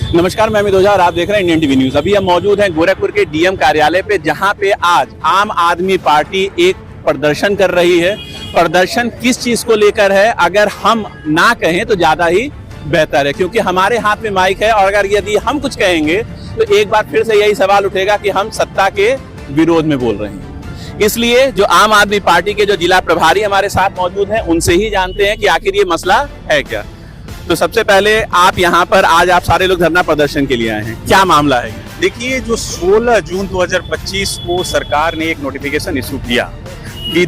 नमस्कार, मैं अमित ओझा और आप देख रहे हैं इंडियन टीवी न्यूज। अभी हम मौजूद हैं गोरखपुर के डीएम कार्यालय पे, जहां पे आज आम आदमी पार्टी एक प्रदर्शन कर रही है। प्रदर्शन किस चीज को लेकर है, अगर हम ना कहें तो ज्यादा ही बेहतर है, क्योंकि हमारे हाथ में माइक है और अगर यदि हम कुछ कहेंगे तो एक बार फिर से यही सवाल उठेगा कि हम सत्ता के विरोध में बोल रहे हैं। इसलिए जो आम आदमी पार्टी के जो जिला प्रभारी हमारे साथ मौजूद हैं, उनसे ही जानते हैं कि आखिर ये मसला है क्या। तो सबसे पहले आप यहाँ पर आज आप सारे लोग धरना प्रदर्शन के लिए आए हैं, क्या मामला है? देखिए, जो 16 जून 2025 को सरकार ने एक नोटिफिकेशन इशू किया कि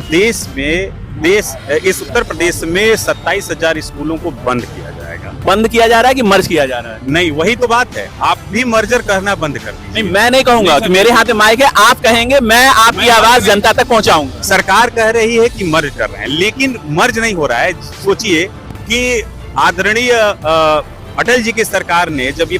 इस उत्तर प्रदेश में 27,000 स्कूलों को बंद किया जाएगा। बंद किया जा रहा है कि मर्ज किया जा रहा है? नहीं, वही तो बात है। आप भी मर्जर करना बंद कर दीजिए। नहीं, मैं नहीं कहूंगा कि मेरे हाथ में माइक है, आप कहेंगे, मैं आपकी आवाज जनता तक पहुंचाऊंगा। सरकार कह रही है कि मर्ज कर रहे हैं, लेकिन मर्ज नहीं हो रहा है। सोचिए कि आदरणीय अटल जी की सरकार ने जब ये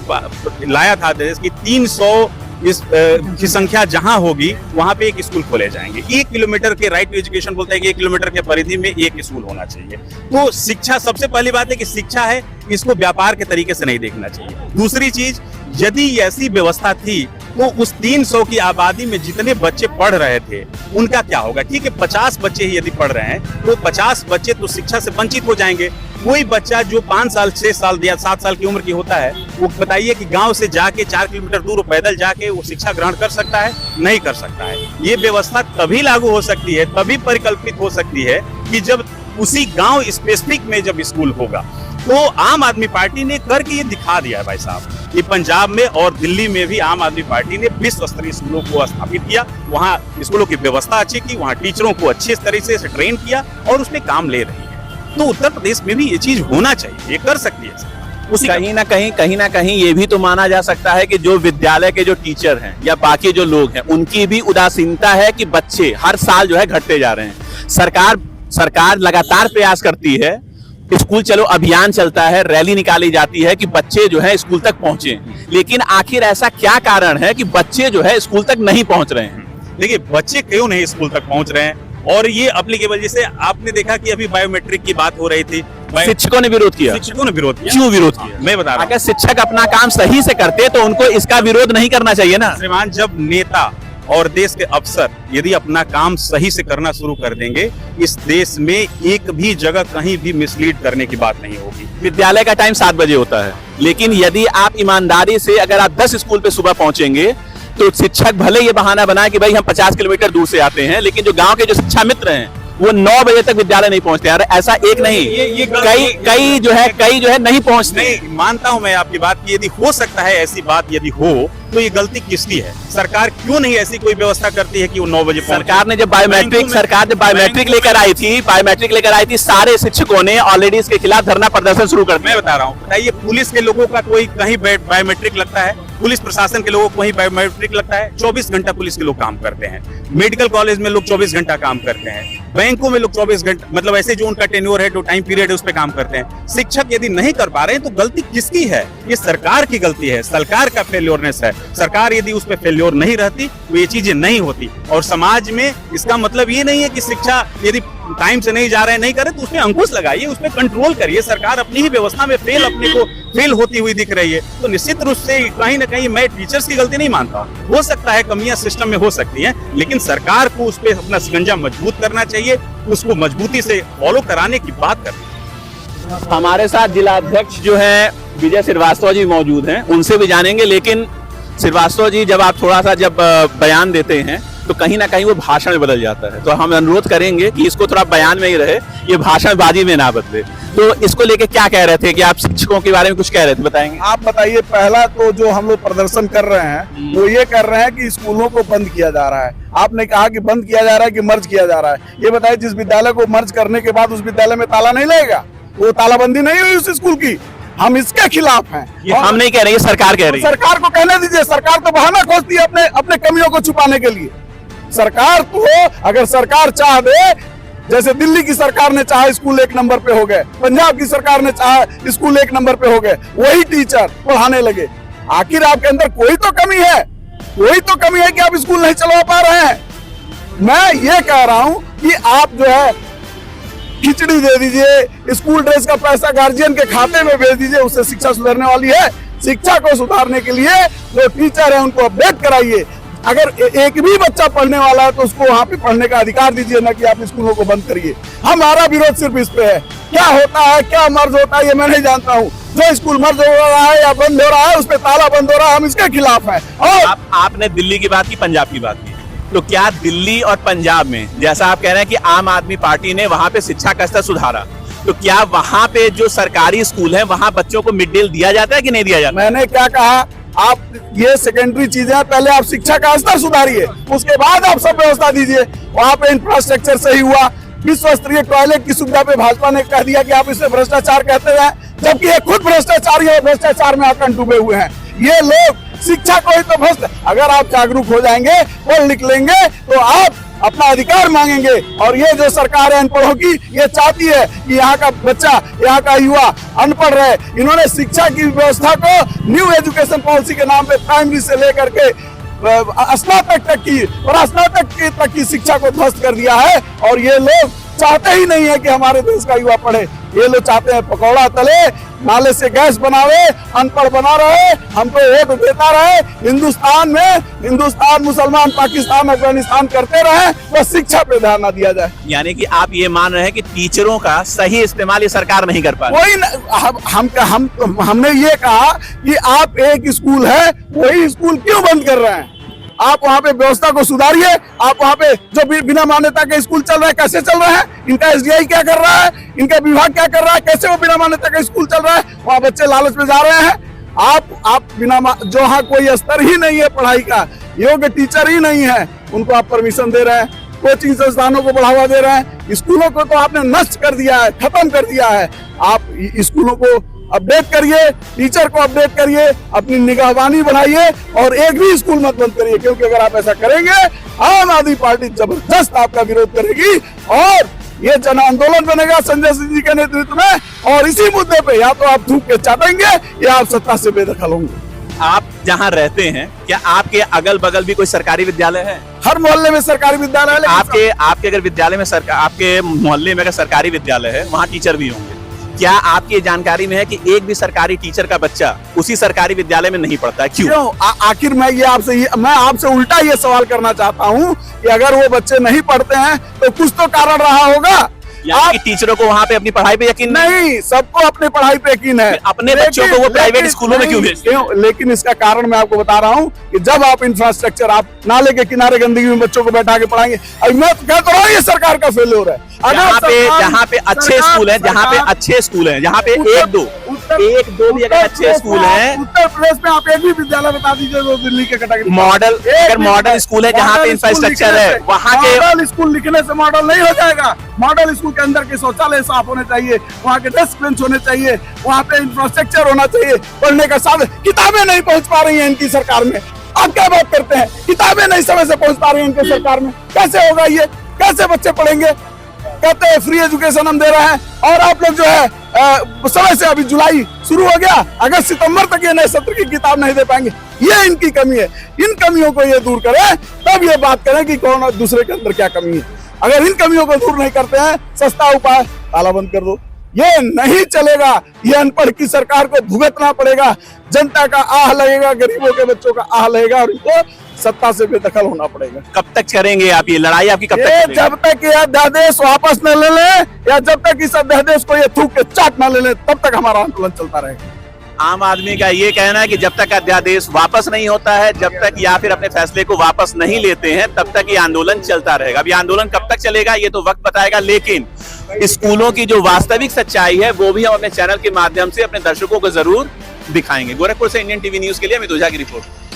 लाया था आदेश कि 300 की संख्या जहां होगी वहां पे एक स्कूल खोले जाएंगे। 1 किलोमीटर के राइट टू एजुकेशन बोलते हैं कि 1 किलोमीटर के परिधि में एक स्कूल होना चाहिए। तो शिक्षा, सबसे पहली बात है कि शिक्षा है, इसको व्यापार के तरीके से नहीं देखना चाहिए। दूसरी चीज, यदि ऐसी व्यवस्था थी तो उस 300 की आबादी में जितने बच्चे पढ़ रहे थे उनका क्या होगा? ठीक है, 50 बच्चे ही यदि पढ़ रहे हैं तो 50 बच्चे तो शिक्षा से वंचित हो जाएंगे। कोई बच्चा जो 5 साल, 6 साल या 7 साल की उम्र की होता है, वो बताइए कि गांव से जाके 4 किलोमीटर दूर पैदल जाके वो शिक्षा ग्रहण कर सकता है? नहीं कर सकता है। ये व्यवस्था तभी लागू हो सकती है, तभी परिकल्पित हो सकती है कि जब उसी गांव स्पेसिफिक में जब स्कूल होगा। तो आम आदमी पार्टी ने करके ये दिखा दिया है भाई साहब कि पंजाब में और दिल्ली में भी आम आदमी पार्टी ने विश्व स्तरीय स्कूलों को स्थापित किया, वहाँ स्कूलों की व्यवस्था अच्छी की, वहाँ टीचरों को अच्छे तरीके से ट्रेन किया और उसमें काम ले रही है। तो उत्तर प्रदेश में भी ये चीज होना चाहिए, ये कर सकती है। उसी कहीं ना कहीं ये भी तो माना जा सकता है कि जो विद्यालय के जो टीचर हैं या बाकी जो लोग हैं, उनकी भी उदासीनता है कि बच्चे हर साल जो है घटते जा रहे हैं। सरकार लगातार प्रयास करती है, स्कूल चलो अभियान चलता है, रैली निकाली जाती है कि बच्चे जो है स्कूल तक पहुंचे, लेकिन आखिर ऐसा क्या कारण है कि बच्चे जो है स्कूल तक नहीं पहुंच रहे हैं? देखिए, बच्चे क्यों नहीं स्कूल तक पहुंच रहे हैं, और ये एप्लीकेबल, जैसे आपने देखा कि अभी बायोमेट्रिक की बात हो रही थी, शिक्षकों ने विरोध किया। शिक्षकों ने विरोध किया। क्यों विरोध किया? मैं बता रहा हूं। अगर शिक्षक अपना काम सही से करते तो उनको इसका विरोध नहीं करना चाहिए ना। श्रीमान, जब नेता और देश के अफसर यदि अपना काम सही से करना शुरू कर देंगे, इस देश में एक भी जगह कहीं भी मिसलीड करने की बात नहीं होगी। विद्यालय का टाइम 7 बजे होता है, लेकिन यदि आप ईमानदारी से अगर आप 10 स्कूल पे सुबह पहुंचेंगे तो शिक्षक भले ये बहाना बनाए कि भाई हम 50 किलोमीटर दूर से आते हैं, लेकिन जो गांव के जो शिक्षा मित्र हैं वो 9 बजे तक विद्यालय नहीं पहुंचते। यार ऐसा एक नहीं, कई जो है नहीं पहुंचते। नहीं मानता हूं मैं आपकी बात की, यदि हो सकता है ऐसी बात यदि हो तो ये गलती किसकी है? सरकार क्यों नहीं ऐसी कोई व्यवस्था करती है कि वो 9 बजे? सरकार ने जब बायोमेट्रिक लेकर आई थी, सारे शिक्षकों ने ऑलरेडी इसके खिलाफ धरना प्रदर्शन शुरू कर दिया। मैं बता रहा हूँ, बताइए, पुलिस के लोगों का कोई कहीं बायोमेट्रिक लगता है? पुलिस प्रशासन के लोगों को कहीं बायोमेट्रिक लगता है? 24 घंटा पुलिस के लोग काम करते हैं। मेडिकल कॉलेज में लोग 24 घंटा काम करते हैं। बैंकों में लोग 24 घंटा, मतलब ऐसे जो उनका टेन्योर है, जो टाइम पीरियड है, उस पर काम करते हैं। शिक्षक यदि नहीं कर पा रहे हैं तो गलती किसकी है? ये सरकार की गलती है, सरकार का फेल्योरनेस है। सरकार यदि उस पर फेल्योर नहीं रहती तो ये चीजें नहीं होती। और समाज में इसका मतलब ये नहीं है कि शिक्षा यदि टाइम से नहीं जा रहे हैं, नहीं करे तो उसमें अंकुश लगाइए, उस पर कंट्रोल करिए। सरकार अपनी ही व्यवस्था में फेल होती हुई दिख रही है, तो निश्चित रूप से कहीं ना कहीं मैं टीचर्स की गलती नहीं मानता। हो सकता है कमियां सिस्टम में हो सकती हैं, लेकिन सरकार को उस पर अपना शिकंजा मजबूत करना चाहिए, उसको मजबूती से फॉलो कराने की बात करनी। हमारे साथ जिला अध्यक्ष जो है विजय श्रीवास्तव जी मौजूद हैं, उनसे भी जानेंगे। लेकिन श्रीवास्तव जी, जब आप थोड़ा सा बयान देते हैं तो कहीं ना कहीं वो भाषण में बदल जाता है, तो हम अनुरोध करेंगे कि इसको थोड़ा बयान में ही रहे, ये भाषणबाजी में ना बदले। तो इसको लेके क्या कह रहे थे कि आप शिक्षकों के बारे में कुछ कह रहे थे, बताएंगे? आप बताइए। पहला तो जो हम लोग प्रदर्शन कर रहे हैं वो ये कर रहे हैं कि स्कूलों को बंद किया जा रहा है। आपने कहा कि बंद किया जा रहा है कि मर्ज किया जा रहा है। ये बताइए, जिस विद्यालय को मर्ज करने के बाद उस विद्यालय में ताला नहीं लगेगा? वो तालाबंदी नहीं हुई उस स्कूल की। हम इसके खिलाफ हैं। हम नहीं कह रहे, सरकार कह रही है। सरकार को कहने दीजिए, सरकार तो बहाना खोजती है अपने कमियों को छुपाने के लिए। सरकार तो, अगर सरकार चाह दे, जैसे दिल्ली की सरकार ने चाहा स्कूल 1 नंबर पे हो गए, पंजाब की सरकार ने चाहा स्कूल 1 नंबर पे हो गए, वही टीचर पढ़ाने लगे। आखिर आपके अंदर कोई तो कमी है, कि आप स्कूल नहीं चलवा पा रहे हैं। मैं ये कह रहा हूं कि आप जो है खिचड़ी दे दीजिए, स्कूल ड्रेस का पैसा गार्जियन के खाते में भेज दीजिए, उससे शिक्षा सुधरने वाली है? शिक्षा को सुधारने के लिए जो टीचर है उनको अपडेट कराइए। अगर एक भी बच्चा पढ़ने वाला है तो उसको वहां पे पढ़ने का अधिकार दीजिए, ना कि आप स्कूलों को बंद करिए। हमारा विरोध सिर्फ इस पे है। क्या होता है, क्या मर्ज होता है, ये मैं नहीं जानता हूँ। जो स्कूल मर्ज हो रहा है या बंद हो रहा है, उस पे ताला बंद हो रहा है, हम इसके खिलाफ हैं। और आपने दिल्ली की बात की, पंजाब की बात की, तो क्या दिल्ली और पंजाब में, जैसा आप कह रहे हैं कि आम आदमी पार्टी ने वहां पे शिक्षा का स्तर सुधारा, तो क्या वहां पे जो सरकारी स्कूल है वहां बच्चों को मिड डे दिया जाता है कि नहीं दिया जाता? मैंने क्या कहा, आप ये सेकेंडरी चीजें हैं, पहले आप शिक्षा का स्तर सुधारिए, उसके बाद आप सब व्यवस्था दीजिए। वहां पे इंफ्रास्ट्रक्चर सही हुआ, विश्व स्तरीय टॉयलेट की सुविधा पे भाजपा ने कह दिया कि आप इसे भ्रष्टाचार कहते हैं, जबकि ये खुद भ्रष्टाचारी और भ्रष्टाचार में आकंठ डूबे हुए हैं। ये लोग शिक्षा को ही तो भ्रष्ट। अगर आप जागरूक हो जाएंगे, पढ़ लिख लेंगे, तो आप अपना अधिकार मांगेंगे। और ये जो सरकार है अनपढ़ों की, ये चाहती है कि यहाँ का बच्चा, यहाँ का युवा अनपढ़ रहे। इन्होंने शिक्षा की व्यवस्था को न्यू एजुकेशन पॉलिसी के नाम पे प्राइमरी से लेकर के स्नातक तक की शिक्षा को ध्वस्त कर दिया है। और ये लोग चाहते ही नहीं है कि हमारे देश का युवा पढ़े। ये लोग चाहते हैं पकौड़ा तले, नाले से गैस बनावे, अनपढ़ बना रहे, हमको वोट देता रहे, हिंदुस्तान मुसलमान पाकिस्तान अफगानिस्तान करते रहे, बस शिक्षा पे ध्यान न दिया जाए। यानी कि आप ये मान रहे हैं कि टीचरों का सही इस्तेमाल ये सरकार नहीं कर पा रही। हमने ये कहा कि आप एक स्कूल है, वही स्कूल क्यों बंद कर रहे हैं? आप वहाँ पे व्यवस्था को सुधारिए। आप वहाँ पे जो बिना मान्यता के स्कूल चल रहे हैं, कैसे चल रहे हैं, इनका एसडीआई क्या कर रहा है, इनका विभाग क्या कर रहा है, कैसे वो बिना मान्यता के स्कूल चल रहा है? वहाँ बच्चे लालच में जा रहे हैं। आप जो हाँ कोई स्तर ही नहीं है पढ़ाई का, योग्य टीचर ही नहीं है, उनको आप परमिशन दे रहे हैं, कोचिंग संस्थानों को बढ़ावा दे रहे हैं। स्कूलों को तो आपने नष्ट कर दिया है, खत्म कर दिया है। आप स्कूलों को अपडेट करिए, टीचर को अपडेट करिए, अपनी निगहबानी बढ़ाइए और एक भी स्कूल मत बंद करिए, क्योंकि अगर आप ऐसा करेंगे, आम आदमी पार्टी जबरदस्त आपका विरोध करेगी और ये जन आंदोलन बनेगा संजय सिंह जी के नेतृत्व में। और इसी मुद्दे पे या तो आप थूक के चाटेंगे या आप सत्ता से बेदखल होंगे। आप जहाँ रहते हैं, क्या आपके अगल बगल भी कोई सरकारी विद्यालय है? हर मोहल्ले में सरकारी विद्यालय है। आपके अगर विद्यालय में आपके मोहल्ले में अगर सरकारी विद्यालय है, वहाँ टीचर भी होंगे। क्या आपकी जानकारी में है कि एक भी सरकारी टीचर का बच्चा उसी सरकारी विद्यालय में नहीं पढ़ता है? क्यों? आखिर मैं आपसे उल्टा ये सवाल करना चाहता हूँ कि अगर वो बच्चे नहीं पढ़ते हैं तो कुछ तो कारण रहा होगा। यानी कि टीचरों को वहाँ पे अपनी पढ़ाई पे यकीन नहीं, सबको अपनी पढ़ाई पे यकीन है। अपने बच्चों को वो प्राइवेट स्कूलों में क्यों भेजते हैं? लेकिन इसका कारण मैं आपको बता रहा हूँ कि जब आप इंफ्रास्ट्रक्चर, आप नाले के किनारे गंदगी में बच्चों को बैठा के पढ़ाएंगे। अब मैं कह तो रहा हूँ ये सरकार का फेल्योर है। जहाँ पे अच्छे स्कूल है, जहाँ पे अच्छे स्कूल है, जहाँ पे एक दो भी अगर अच्छे स्कूल हैं, उत्तर प्रदेश में आप एक भी विद्यालय बता दीजिए जो दिल्ली के कैटेगरी मॉडल स्कूल है, जहाँ पे इंफ्रास्ट्रक्चर है, वहाँ के मॉडल स्कूल लिखने से मॉडल नहीं हो जाएगा। मॉडल स्कूल के अंदर के शौचालय साफ होने चाहिए, वहाँ के डेस्क बेंच होने चाहिए, वहाँ पे इंफ्रास्ट्रक्चर होना चाहिए, पढ़ने का साधन। किताबें नहीं पहुँच पा रही है इनकी सरकार में। आप क्या बात करते हैं? किताबें नहीं समय से पहुँच पा रही है इनकी सरकार में। कैसे होगा ये? कैसे बच्चे पढ़ेंगे? कहते हैं फ्री एजुकेशन हम दे रहे हैं, और आप लोग जो है समय से, अभी जुलाई शुरू हो गया, अगस्त सितंबर तक ये नए सत्र की किताब नहीं दे पाएंगे। ये इनकी कमी है। इन कमियों को ये दूर करें, तब ये बात करें कि कौन और दूसरे के अंदर क्या कमी है। अगर इन कमियों को दूर नहीं करते हैं, सस्ता उपाय ताला बंद कर दो। ये नहीं चलेगा। ये अनपढ़ की सरकार को भुगतना पड़ेगा। जनता का आह लगेगा, गरीबों के बच्चों का आह लगेगा, और इनको सत्ता से बेदखल होना पड़ेगा। कब तक करेंगे आप ये लड़ाई? आपकी कब तक चलेगी? जब तक ये अध्यादेश वापस न ले लें, या जब तक इस अध्यादेश को ये थूक के चाट न ले लें, तब तक हमारा आंदोलन चलता रहेगा। आम आदमी का ये कहना है कि जब तक अध्यादेश वापस नहीं होता है, जब तक या फिर अपने फैसले को वापस नहीं लेते हैं, तब तक ये आंदोलन चलता रहेगा। अब ये आंदोलन कब तक चलेगा ये तो वक्त बताएगा, लेकिन स्कूलों की जो वास्तविक सच्चाई है वो भी हम अपने चैनल के माध्यम से अपने दर्शकों को जरूर दिखाएंगे। गोरखपुर से इंडियन टीवी न्यूज के लिए अमित ओझा की रिपोर्ट।